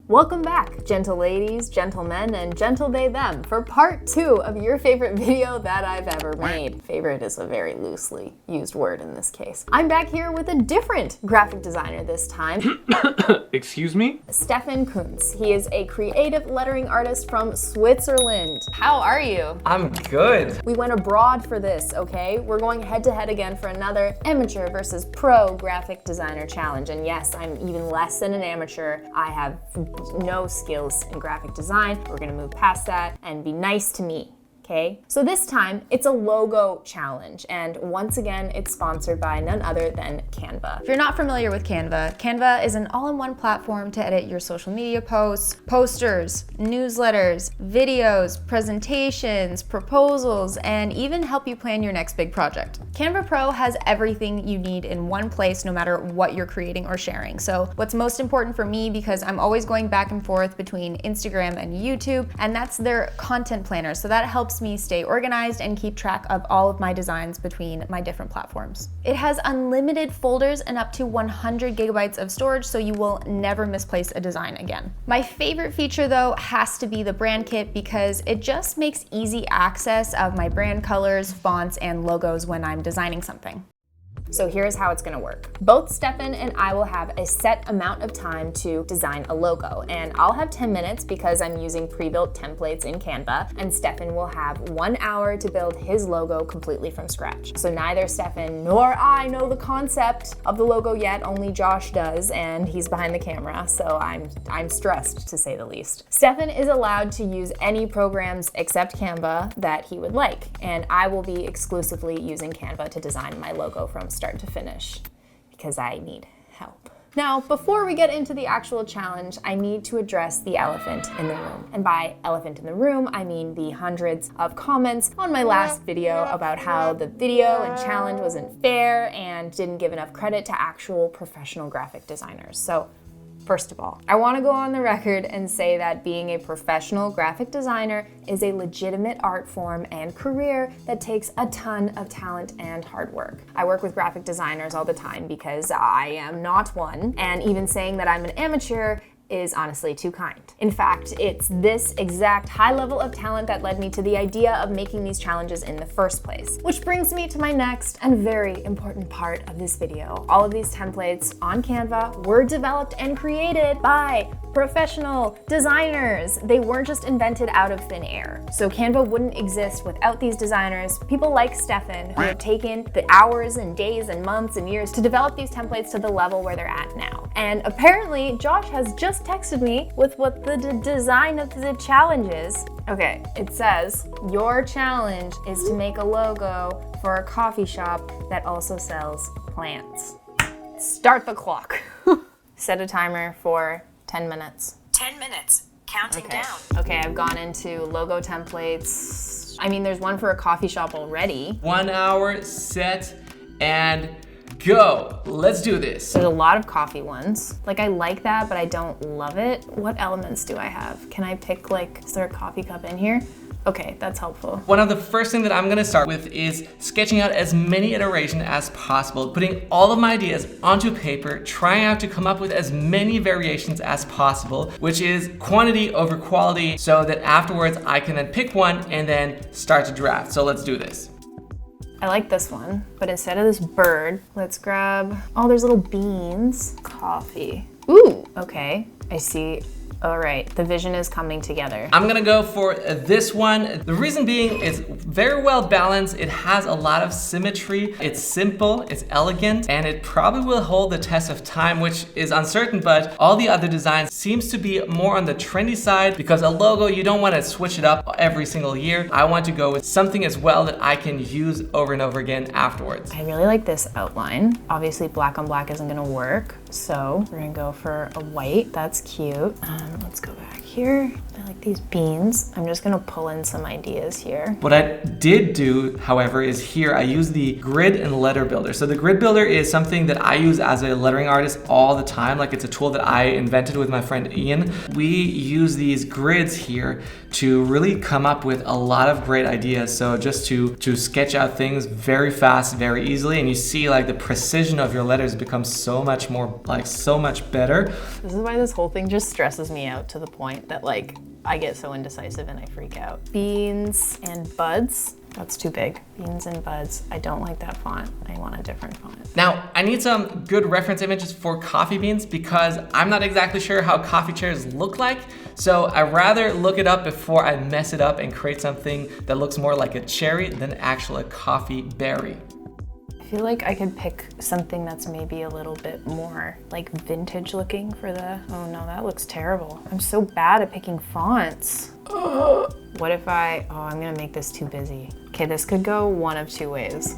Welcome back, gentle ladies, gentlemen, and gentle they them, for part 2 of your favorite video that I've ever made. Favorite is a very loosely used word in this case. I'm back here with a different graphic designer this time. Excuse me? Stefan Kunz. He is a creative lettering artist from Switzerland. How are you? I'm good. We went abroad for this, okay? We're going head to head again for another amateur versus pro graphic designer challenge. And yes, I'm even less than an amateur. I have no skills in graphic design. We're gonna move past that and be nice to me. Okay. So this time it's a logo challenge, and once again it's sponsored by none other than Canva. If you're not familiar with Canva, Canva is an all-in-one platform to edit your social media posts, posters, newsletters, videos, presentations, proposals, and even help you plan your next big project. Canva Pro has everything you need in one place no matter what you're creating or sharing. So what's most important for me, because I'm always going back and forth between Instagram and YouTube, and that's their content planner. So that helps me stay organized and keep track of all of my designs between my different platforms. It has unlimited folders and up to 100 gigabytes of storage, so you will never misplace a design again. My favorite feature though has to be the brand kit, because it just makes easy access of my brand colors, fonts, and logos when I'm designing something. So here's how it's gonna work. Both Stefan and I will have a set amount of time to design a logo, and I'll have 10 minutes because I'm using pre-built templates in Canva, and Stefan will have 1 hour to build his logo completely from scratch. So neither Stefan nor I know the concept of the logo yet, only Josh does, and he's behind the camera, so I'm stressed to say the least. Stefan is allowed to use any programs except Canva that he would like, and I will be exclusively using Canva to design my logo from start to finish, because I need help. Now, before we get into the actual challenge, I need to address the elephant in the room. And by elephant in the room, I mean the hundreds of comments on my last video about how the video and challenge wasn't fair and didn't give enough credit to actual professional graphic designers. So, first of all, I want to go on the record and say that being a professional graphic designer is a legitimate art form and career that takes a ton of talent and hard work. I work with graphic designers all the time because I am not one, and even saying that I'm an amateur is honestly too kind. In fact, it's this exact high level of talent that led me to the idea of making these challenges in the first place. Which brings me to my next and very important part of this video. All of these templates on Canva were developed and created by professional designers. They weren't just invented out of thin air. So Canva wouldn't exist without these designers, people like Stefan, who have taken the hours and days and months and years to develop these templates to the level where they're at now. And apparently, Josh has just texted me with what the design of the challenge is. Okay, it says, your challenge is to make a logo for a coffee shop that also sells plants. Start the clock. Set a timer for 10 minutes. 10 minutes. Counting down. Okay, I've gone into logo templates. I mean, there's one for a coffee shop already. 1 hour, set, and go. Let's do this. There's a lot of coffee ones. Like, I like that, but I don't love it. What elements do I have? Can I pick, like, is there a coffee cup in here? Okay, that's helpful. One of the first things that I'm gonna start with is sketching out as many iterations as possible, putting all of my ideas onto paper, trying out to come up with as many variations as possible, which is quantity over quality, so that afterwards I can then pick one and then start to draft. So let's do this. I like this one, but instead of this bird, let's grab, oh, there's little beans. Coffee. Ooh, okay, I see. All right, the vision is coming together. I'm gonna go for this one. The reason being, it's very well balanced. It has a lot of symmetry. It's simple, it's elegant, and it probably will hold the test of time, which is uncertain, but all the other designs seems to be more on the trendy side, because a logo, you don't wanna switch it up every single year. I want to go with something as well that I can use over and over again afterwards. I really like this outline. Obviously, black on black isn't gonna work, so we're gonna go for a white. That's cute. Let's go back here. I like these beans. I'm just gonna pull in some ideas here. What I did do, however, is here I use the grid and letter builder. So the grid builder is something that I use as a lettering artist all the time. Like it's a tool that I invented with my friend Ian. We use these grids here to really come up with a lot of great ideas. So just to sketch out things very fast, very easily, and you see like the precision of your letters becomes so much more, like so much better. This is why this whole thing just stresses me out to the point that like I get so indecisive and I freak out. Beans and buds. That's too big. Beans and buds. I don't like that font. I want a different font. Now, I need some good reference images for coffee beans because I'm not exactly sure how coffee chairs look like. So I'd rather look it up before I mess it up and create something that looks more like a cherry than actually a coffee berry. I feel like I could pick something that's maybe a little bit more like vintage looking for the, oh no, that looks terrible. I'm so bad at picking fonts. What if I'm gonna make this too busy. Okay, this could go one of two ways.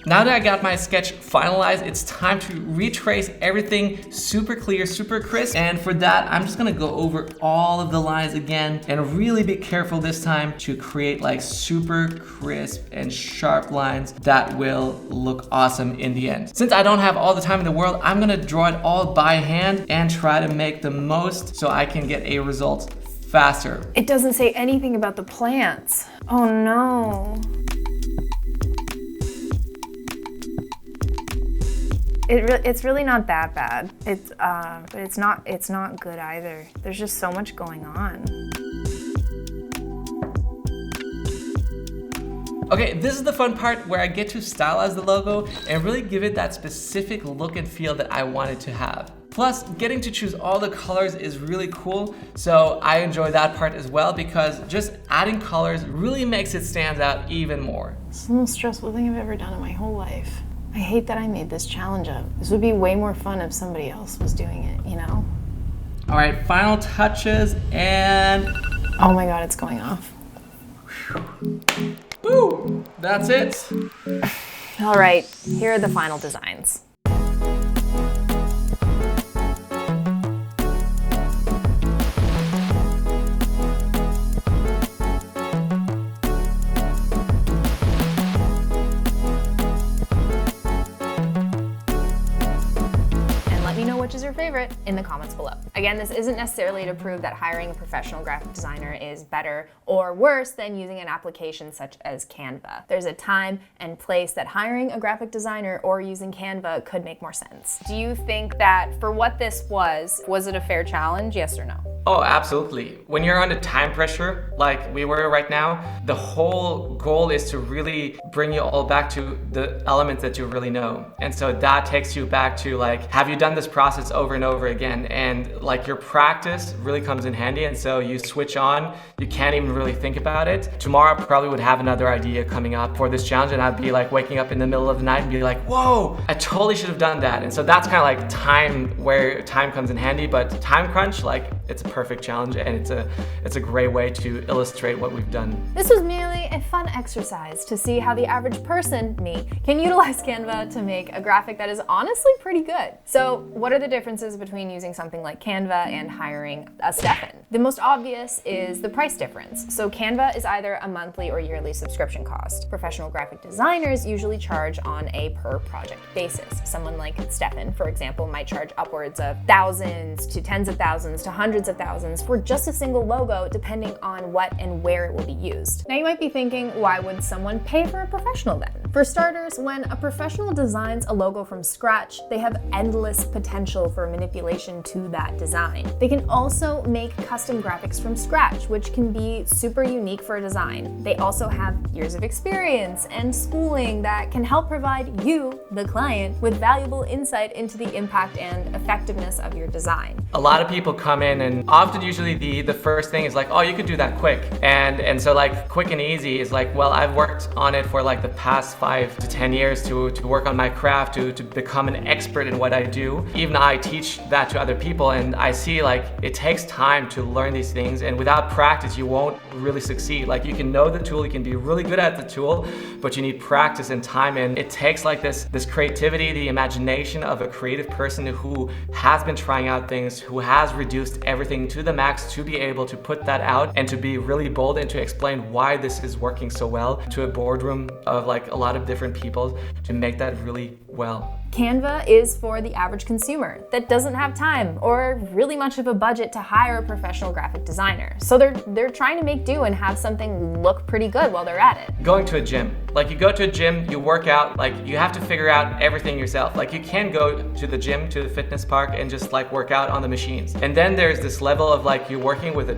Now that I got my sketch finalized, it's time to retrace everything super clear, super crisp. And for that, I'm just gonna go over all of the lines again and really be careful this time to create like super crisp and sharp lines that will look awesome in the end. Since I don't have all the time in the world, I'm gonna draw it all by hand and try to make the most so I can get a result faster. It doesn't say anything about the plants. Oh no. It's really not that bad. But it's not good either. There's just so much going on. Okay, this is the fun part where I get to stylize the logo and really give it that specific look and feel that I want it to have. Plus, getting to choose all the colors is really cool, so I enjoy that part as well because just adding colors really makes it stand out even more. It's the most stressful thing I've ever done in my whole life. I hate that I made this challenge up. This would be way more fun if somebody else was doing it, you know? All right, final touches and... Oh my God, it's going off. Boom, that's it. All right, here are the final designs. Which is your favorite in the comments below. Again, this isn't necessarily to prove that hiring a professional graphic designer is better or worse than using an application such as Canva. There's a time and place that hiring a graphic designer or using Canva could make more sense. Do you think that for what this was it a fair challenge, yes or no? Oh, absolutely. When you're under time pressure, like we were right now, the whole goal is to really bring you all back to the elements that you really know. And so that takes you back to like, have you done this process over and over again? And like your practice really comes in handy. And so you switch on, you can't even really think about it. Tomorrow I probably would have another idea coming up for this challenge and I'd be like waking up in the middle of the night and be like, whoa, I totally should have done that. And so that's kind of like time, where time comes in handy, but time crunch, like it's a perfect challenge and it's a great way to illustrate what we've done. This was merely a fun exercise to see how the average person, me, can utilize Canva to make a graphic that is honestly pretty good. So what are the differences between using something like Canva and hiring a Stefan? The most obvious is the price difference. So Canva is either a monthly or yearly subscription cost. Professional graphic designers usually charge on a per project basis. Someone like Stefan, for example, might charge upwards of thousands to tens of thousands to hundreds of thousands for just a single logo, depending on what and where it will be used. Now you might be thinking, why would someone pay for a professional then? For starters, when a professional designs a logo from scratch, they have endless potential for manipulation to that design. They can also make custom graphics from scratch, which can be super unique for a design. They also have years of experience and schooling that can help provide you, the client, with valuable insight into the impact and effectiveness of your design. A lot of people come in and often usually the first thing is like, oh, you could do that quick. And so like quick and easy is like, well, I've worked on it for like the past 5 to 10 years to work on my craft, to become an expert in what I do. Even I teach that to other people and I see like it takes time to learn these things and without practice you won't really succeed. Like you can know the tool, you can be really good at the tool, but you need practice and time and it takes like this this creativity, the imagination of a creative person who has been trying out things, who has reduced everything to the max to be able to put that out and to be really bold and to explain why this is working so well to a boardroom of like a lot of different people to make that really well. Canva is for the average consumer that doesn't have time or really much of a budget to hire a professional graphic designer. So they're trying to make do and have something look pretty good while they're at it. Going to a gym. Like you go to a gym, you work out, like you have to figure out everything yourself. Like you can go to the gym, to the fitness park and just like work out on the machines. And then there's this level of like you're working with a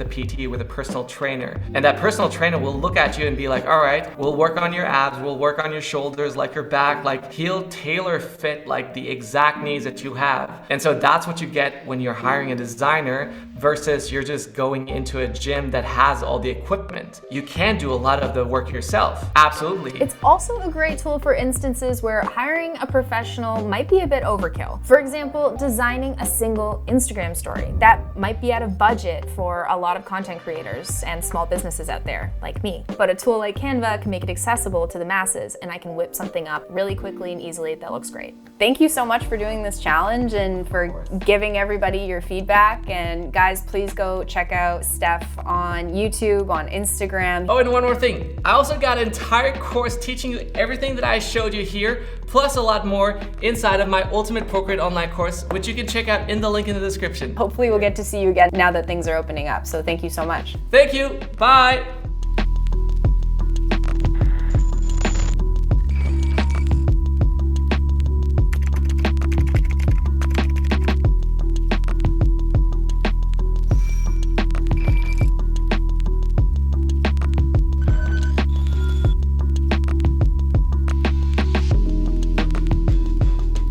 PT, with a personal trainer. And that personal trainer will look at you and be like, all right, we'll work on your abs, we'll work on your shoulders, like your back, like he'll tailor fit like the exact needs that you have. And so that's what you get when you're hiring a designer versus you're just going into a gym that has all the equipment. You can do a lot of the work yourself. Absolutely. It's also a great tool for instances where hiring a professional might be a bit overkill. For example, designing a single Instagram story. That might be out of budget for a lot of content creators and small businesses out there, like me. But a tool like Canva can make it accessible to the masses, and I can whip something up really quickly and easily that looks great. Thank you so much for doing this challenge and for giving everybody your feedback. And guys, please go check out Steph on YouTube, on Instagram. Oh, and one more thing. I also got an entire course teaching you everything that I showed you here, plus a lot more inside of my Ultimate Procreate online course, which you can check out in the link in the description. Hopefully we'll get to see you again now that things are opening up. So thank you so much. Thank you. Bye.